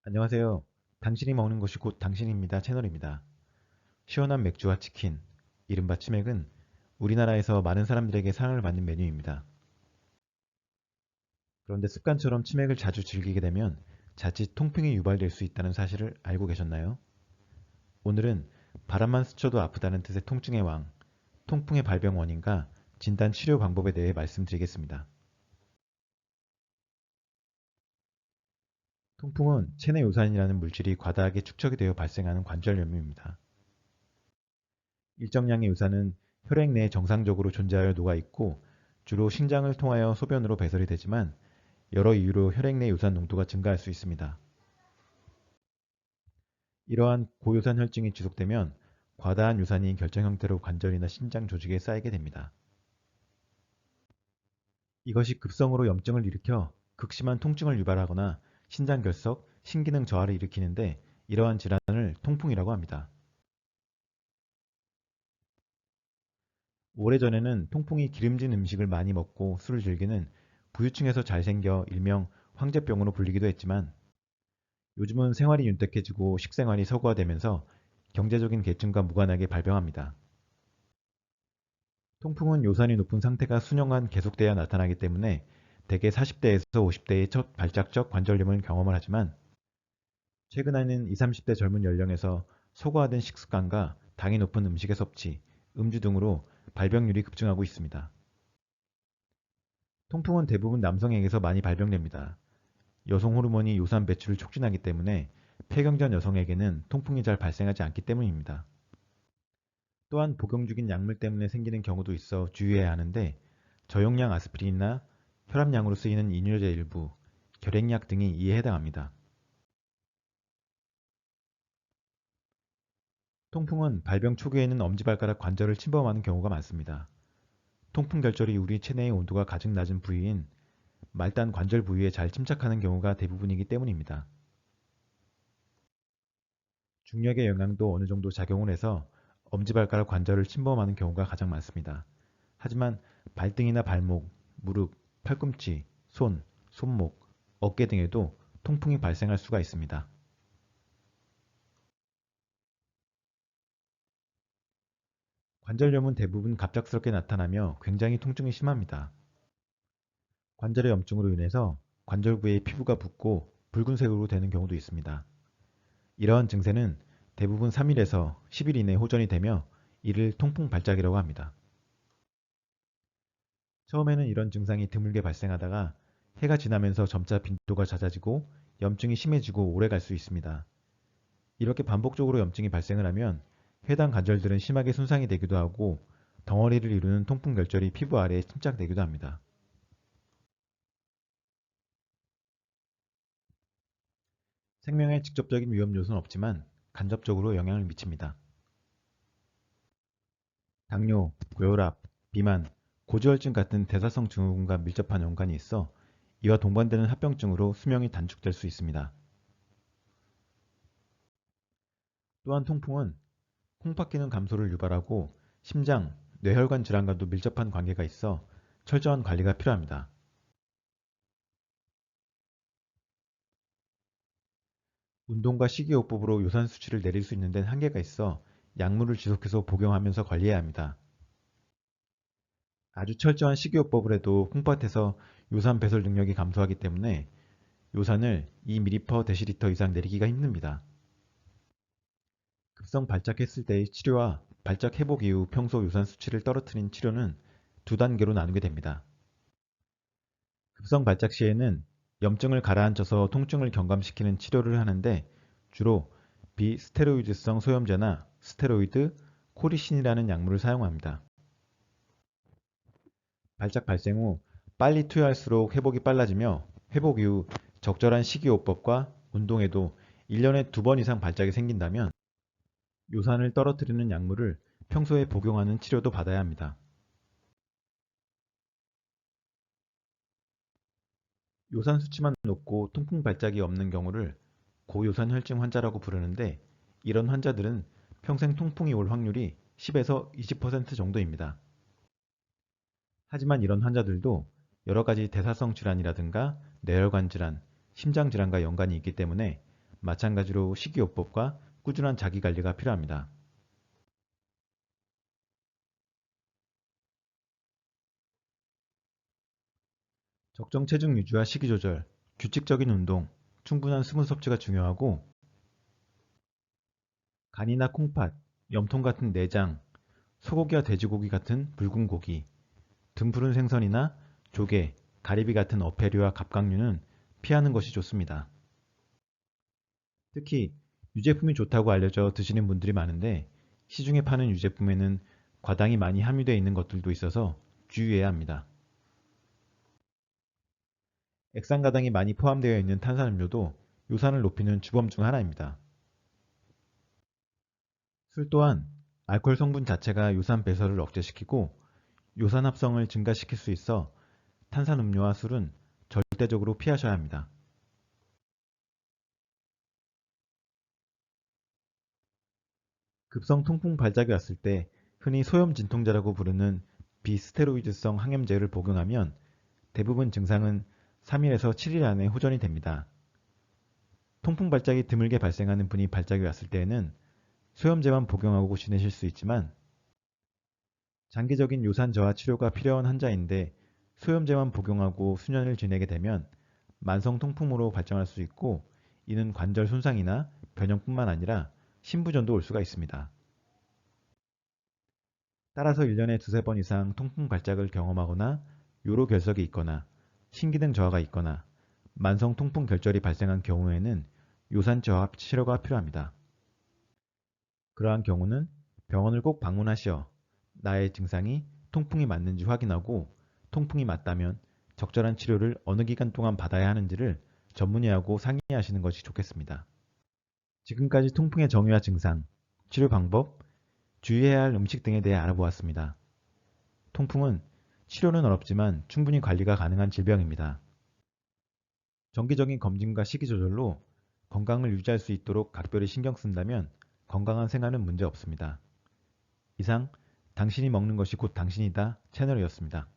안녕하세요. 당신이 먹는 것이 곧 당신입니다 채널입니다. 시원한 맥주와 치킨, 이른바 치맥은 우리나라에서 많은 사람들에게 사랑을 받는 메뉴입니다. 그런데 습관처럼 치맥을 자주 즐기게 되면 자칫 통풍이 유발될 수 있다는 사실을 알고 계셨나요? 오늘은 바람만 스쳐도 아프다는 뜻의 통증의 왕, 통풍의 발병 원인과 진단 치료 방법에 대해 말씀드리겠습니다. 통풍은 체내 요산이라는 물질이 과다하게 축적이 되어 발생하는 관절염입니다. 일정량의 유산은 혈액 내에 정상적으로 존재하여 녹아있고 주로 신장을 통하여 소변으로 배설이 되지만 여러 이유로 혈액 내 유산 농도가 증가할 수 있습니다. 이러한 고유산 혈증이 지속되면 과다한 유산이 결정 형태로 관절이나 신장 조직에 쌓이게 됩니다. 이것이 급성으로 염증을 일으켜 극심한 통증을 유발하거나 신장 결석, 신기능 저하를 일으키는데 이러한 질환을 통풍이라고 합니다. 오래전에는 통풍이 기름진 음식을 많이 먹고 술을 즐기는 부유층에서 잘생겨 일명 황제병으로 불리기도 했지만 요즘은 생활이 윤택해지고 식생활이 서구화되면서 경제적인 계층과 무관하게 발병합니다. 통풍은 요산이 높은 상태가 수년간 계속돼야 나타나기 때문에 대개 40대에서 50대의 첫 발작적 관절염을 경험을 하지만 최근에는 20, 30대 젊은 연령에서 서구화된 식습관과 당이 높은 음식의 섭취, 음주 등으로 발병률이 급증하고 있습니다. 통풍은 대부분 남성에게서 많이 발병됩니다. 여성 호르몬이 요산 배출을 촉진하기 때문에 폐경전 여성에게는 통풍이 잘 발생하지 않기 때문입니다. 또한 복용 중인 약물 때문에 생기는 경우도 있어 주의해야 하는데 저용량 아스피린이나 혈압약으로 쓰이는 이뇨제 일부, 결핵약 등이 이에 해당합니다. 통풍은 발병 초기에는 엄지발가락 관절을 침범하는 경우가 많습니다. 통풍 결절이 우리 체내의 온도가 가장 낮은 부위인 말단 관절 부위에 잘 침착하는 경우가 대부분이기 때문입니다. 중력의 영향도 어느 정도 작용을 해서 엄지발가락 관절을 침범하는 경우가 가장 많습니다. 하지만 발등이나 발목, 무릎, 팔꿈치, 손, 손목, 어깨 등에도 통풍이 발생할 수가 있습니다. 관절염은 대부분 갑작스럽게 나타나며 굉장히 통증이 심합니다. 관절의 염증으로 인해서 관절 부의 피부가 붓고 붉은색으로 되는 경우도 있습니다. 이러한 증세는 대부분 3일에서 10일 이내 호전이 되며 이를 통풍 발작이라고 합니다. 처음에는 이런 증상이 드물게 발생하다가 해가 지나면서 점차 빈도가 잦아지고 염증이 심해지고 오래 갈 수 있습니다. 이렇게 반복적으로 염증이 발생을 하면 해당 관절들은 심하게 손상이 되기도 하고 덩어리를 이루는 통풍 결절이 피부 아래에 침착되기도 합니다. 생명에 직접적인 위험 요소는 없지만 간접적으로 영향을 미칩니다. 당뇨, 고혈압, 비만, 고지혈증 같은 대사성 증후군과 밀접한 연관이 있어 이와 동반되는 합병증으로 수명이 단축될 수 있습니다. 또한 통풍은 콩팥 기능 감소를 유발하고 심장, 뇌혈관 질환과도 밀접한 관계가 있어 철저한 관리가 필요합니다. 운동과 식이요법으로 요산 수치를 내릴 수 있는 데는 한계가 있어 약물을 지속해서 복용하면서 관리해야 합니다. 아주 철저한 식이요법을 해도 콩팥에서 요산 배설 능력이 감소하기 때문에 요산을 2ml/dL 이상 내리기가 힘듭니다. 급성 발작했을 때의 치료와 발작 회복 이후 평소 요산 수치를 떨어뜨린 치료는 두 단계로 나누게 됩니다. 급성 발작 시에는 염증을 가라앉혀서 통증을 경감시키는 치료를 하는데 주로 비스테로이드성 소염제나 스테로이드, 코리신이라는 약물을 사용합니다. 발작 발생 후 빨리 투여할수록 회복이 빨라지며 회복 이후 적절한 식이요법과 운동에도 1년에 2번 이상 발작이 생긴다면 요산을 떨어뜨리는 약물을 평소에 복용하는 치료도 받아야 합니다. 요산 수치만 높고 통풍 발작이 없는 경우를 고요산 혈증 환자라고 부르는데 이런 환자들은 평생 통풍이 올 확률이 10에서 20% 정도입니다. 하지만 이런 환자들도 여러 가지 대사성 질환이라든가 뇌혈관 질환, 심장 질환과 연관이 있기 때문에 마찬가지로 식이요법과 꾸준한 자기관리가 필요합니다. 적정 체중 유지와 식이 조절, 규칙적인 운동, 충분한 수분 섭취가 중요하고 간이나 콩팥, 염통 같은 내장, 소고기와 돼지고기 같은 붉은 고기, 등푸른 생선이나 조개, 가리비 같은 어패류와 갑각류는 피하는 것이 좋습니다. 특히 유제품이 좋다고 알려져 드시는 분들이 많은데 시중에 파는 유제품에는 과당이 많이 함유되어 있는 것들도 있어서 주의해야 합니다. 액상가당이 많이 포함되어 있는 탄산음료도 요산을 높이는 주범 중 하나입니다. 술 또한 알코올 성분 자체가 요산 배설을 억제시키고 요산 합성을 증가시킬 수 있어 탄산음료와 술은 절대적으로 피하셔야 합니다. 급성 통풍 발작이 왔을 때 흔히 소염 진통제라고 부르는 비스테로이드성 항염제를 복용하면 대부분 증상은 3일에서 7일 안에 호전이 됩니다. 통풍 발작이 드물게 발생하는 분이 발작이 왔을 때에는 소염제만 복용하고 지내실 수 있지만 장기적인 요산 저하 치료가 필요한 환자인데 소염제만 복용하고 수년을 지내게 되면 만성 통풍으로 발전할 수 있고 이는 관절 손상이나 변형뿐만 아니라 신부전도 올 수가 있습니다. 따라서 1년에 두세 번 이상 통풍 발작을 경험하거나 요로 결석이 있거나 신기능 저하가 있거나 만성 통풍 결절이 발생한 경우에는 요산 저하 치료가 필요합니다. 그러한 경우는 병원을 꼭 방문하시어 나의 증상이 통풍이 맞는지 확인하고 통풍이 맞다면 적절한 치료를 어느 기간 동안 받아야 하는지를 전문의하고 상의하시는 것이 좋겠습니다. 지금까지 통풍의 정의와 증상, 치료 방법, 주의해야 할 음식 등에 대해 알아보았습니다. 통풍은 치료는 어렵지만 충분히 관리가 가능한 질병입니다. 정기적인 검진과 식이 조절로 건강을 유지할 수 있도록 각별히 신경 쓴다면 건강한 생활은 문제 없습니다. 이상 당신이 먹는 것이 곧 당신이다 채널이었습니다.